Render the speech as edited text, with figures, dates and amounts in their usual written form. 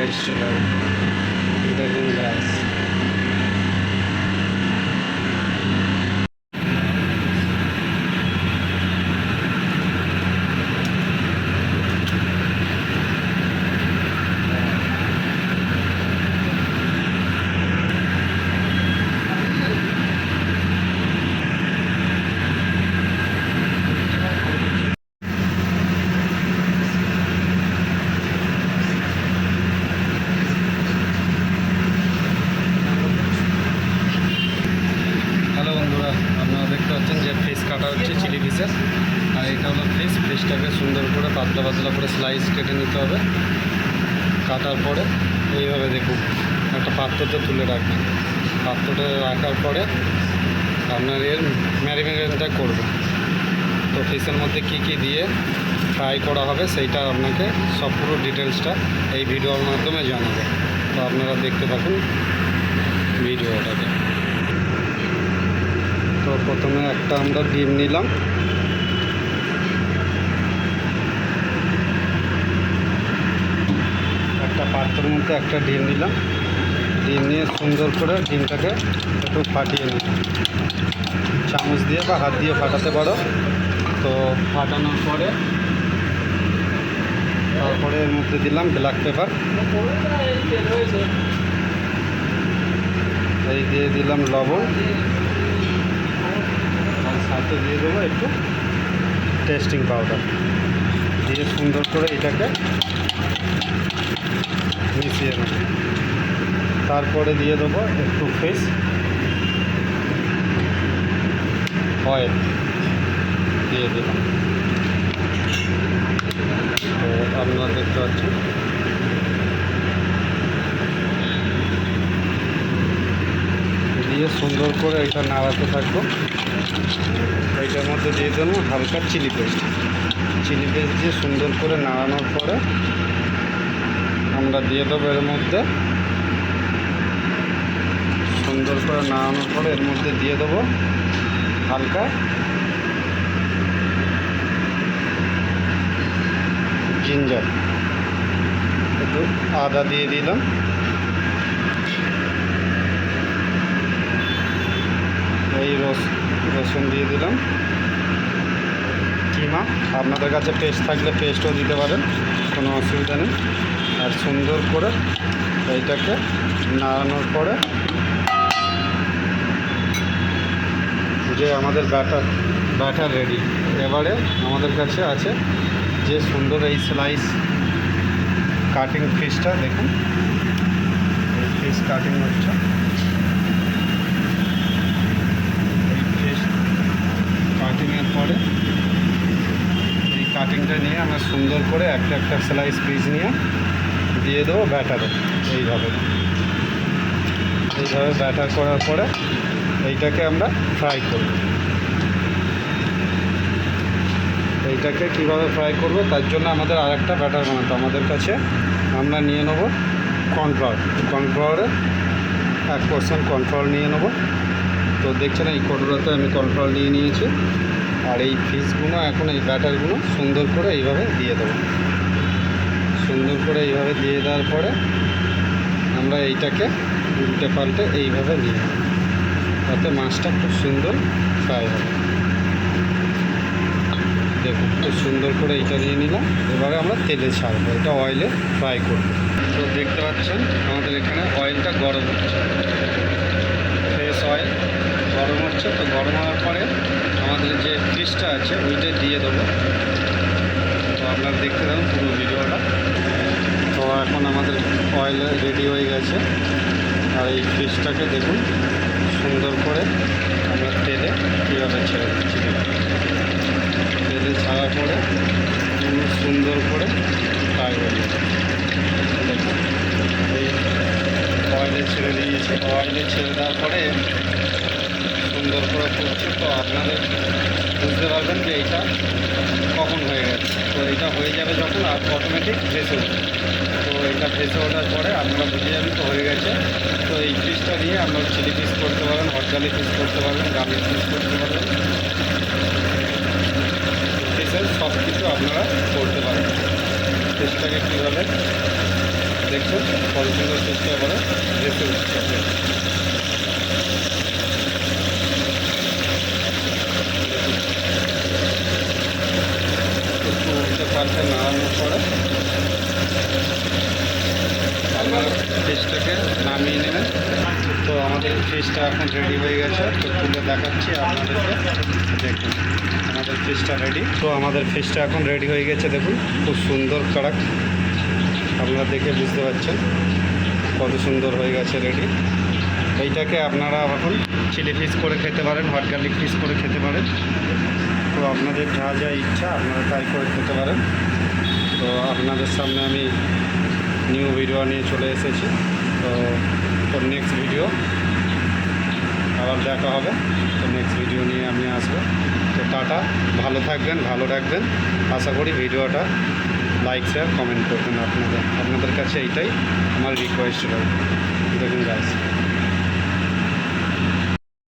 Light চলে যাবে। দেখুন গাছ কাটা হচ্ছে চিলি পিসের। আর এটা হলো ফিশটাকে সুন্দর করে পাতলা পাতলা করে স্লাইস কেটে নিতে হবে। কাটার পরে এইভাবে দেখুন একটা পাত্রতে তুলে রাখবেন। পাত্রটা রাখার পরে আপনার এর ম্যারিনেশনটা করবেন। তো ফিশের মধ্যে কি কি দিয়ে ফ্রাই করা হবে সেইটা আপনাকে সব পুরো ডিটেলসটা এই ভিডিওর মাধ্যমে জানাবো। তো আপনারা দেখতে থাকুন ভিডিওটাকে। তো প্রথমে একটা আমরা ডিম নিলাম, একটা পাত্রের মধ্যে একটা ডিম নিলাম। ডিম নিয়ে সুন্দর করে ডিমটাকে একটু ফাটিয়ে নিলাম, চামচ দিয়ে বা হাত দিয়ে ফাটাতে পারো। তো ফাটানোর পরে তারপরে এর মধ্যে দিলাম ব্ল্যাক পেপার, এই দিয়ে দিলাম লবণ, আর সাথে দিয়ে দেবো একটু টেস্টিং পাউডার। দিয়ে সুন্দর করে এটাকে মিশিয়ে নেব। তারপরে দিয়ে দেবো একটু ফিশ অয়েল দিয়ে দিলাম। তো আপনারা দেখতে পাচ্ছেন দিয়ে সুন্দর করে এটা নাড়াতে থাকবো। এইটার মধ্যে দিয়ে দেবো হালকা চিলি পেস্ট। চিলি পেস্ট দিয়ে সুন্দর করে নাড়ানোর পরে আমরা দিয়ে দেবো এর মধ্যে, সুন্দর করে নাড়ানোর পরে এর মধ্যে দিয়ে দেবো হালকা জিঞ্জার, একটু আদা দিয়ে দিলাম, এই রসুন দিয়ে দিলাম, কিমা আপনাদের কাছে পেস্ট থাকলে পেস্টও দিতে পারেন, কোনো অসুবিধা নেই। আর সুন্দর করে এইটাকে নাড়ানোর পরে যে আমাদের ব্যাটার রেডি। এবারে আমাদের কাছে আছে যে সুন্দর এই স্লাইস কাটিং ফিশটা, দেখুন এই ফিশ কাটিং হচ্ছে। এই ফিশ কাটিংয়ের পরে এই কাটিংটা নিয়ে আমরা সুন্দর করে একটা একটা স্লাইস পিস নিয়ে দিয়ে দেবো ব্যাটারে। এইভাবে ব্যাটার করার পরে এইটাকে আমরা ফ্রাই করব। এইটাকে কীভাবে ফ্রাই করব তার জন্য আমাদের আরেকটা ব্যাটার বানাতে আমাদের কাছে আমরা নিয়ে নেব কর্নফ্লাওয়ারে 1% কর্নফ্লাওয়ার নিয়ে নেব। তো দেখছেন এই কটুরাতে আমি কর্নফ্লাওয়ার নিয়ে নিয়েছি। আর এই ফিশগুলো এখন এই ব্যাটারগুলো সুন্দর করে এইভাবে দিয়ে দেবো। সুন্দর করে এইভাবে দিয়ে দেওয়ার পরে আমরা এইটাকে উল্টে পাল্টে এইভাবে নিয়ে নেব, তাতে মাছটা খুব সুন্দর ফ্রাই হবে। দেখুন খুব সুন্দর করে এইটা নিয়ে নিলাম। এবারে আমরা তেলে ছাড়বো, এটা অয়েলে ফ্রাই করব। তো দেখতে পাচ্ছেন আমাদের এখানে অয়েলটা গরম হচ্ছে, ফ্রেশ অয়েল গরম হচ্ছে। তো গরম হওয়ার পরে আমাদের যে ফিশটা আছে ওইটা দিয়ে দেবো। তো আপনারা দেখতে থাকুন পুরো ভিডিওটা। তো এখন আমাদের অয়েল রেডি হয়ে গেছে। আর এই ফিশটাকে দেখুন সুন্দর করে আমরা তেলে কীভাবে ছেড়ে দিচ্ছি। তেলে ছাড়ার পরে সুন্দর করে ফ্রাই হয়ে যাবে। দেখুন এই অয়েলে ছেড়ে দিয়েছি। অয়েলে ছেড়ে দেওয়ার পরে সুন্দর করে ফুটছে। তো আপনাদের বুঝতে পারবেন যে এইটা কখন হয়ে গেছে। তো এটা হয়ে যাবে যখন অটোমেটিক ভেসে উঠবে। তো এটা ভেসে ওঠার পরে আপনারা বুঝে যাবেন তো হয়ে গেছে। তো এই পিসটা দিয়ে আপনারা চিলি পিস করতে পারেন, হটজালি পিস করতে পারবেন, গার্লিক পিস করতে পারবেন, পিসের সব কিছু আপনারা করতে পারেন। পিসটাকে কীভাবে দেখছেন কত সুন্দর ফিশটা এবারে ভেসে উঠছে। একটু উঠতে পারছে নাড়ানোর পরে আপনারা ফিশটাকে নামিয়ে নেবেন। তো আমাদের ফিশটা এখন রেডি হয়ে গেছে, তো তুলে দেখাচ্ছি আপনাদেরকে। দেখুন আমাদের ফিশটা রেডি। তো আমাদের ফিশটা এখন রেডি হয়ে গেছে, দেখুন খুব সুন্দর কাড়াক, আপনারা দেখে বুঝতে পারছেন কত সুন্দর হয়ে গেছে রেডি। এইটাকে আপনারা এখন চিলি ফিশ করে খেতে পারেন, হট গার্লিক ফিশ করে খেতে পারেন। তো আপনাদের যা যা ইচ্ছা আপনারা তাই করে খেতে পারেন। তো আপনাদের সামনে আমি নিউ ভিডিও নিয়ে চলে এসেছি। তো নেক্সট ভিডিও আবার দেখা হবে। তো নেক্সট ভিডিও নিয়ে আমি আসবো। তো টাটা, ভালো থাকবেন, ভালো রাখবেন। আশা করি ভিডিওটা লাইক শেয়ার কমেন্ট করবেন। আপনাদের কাছে এইটাই আমার রিকোয়েস্ট রইল। দেখুন গাইস।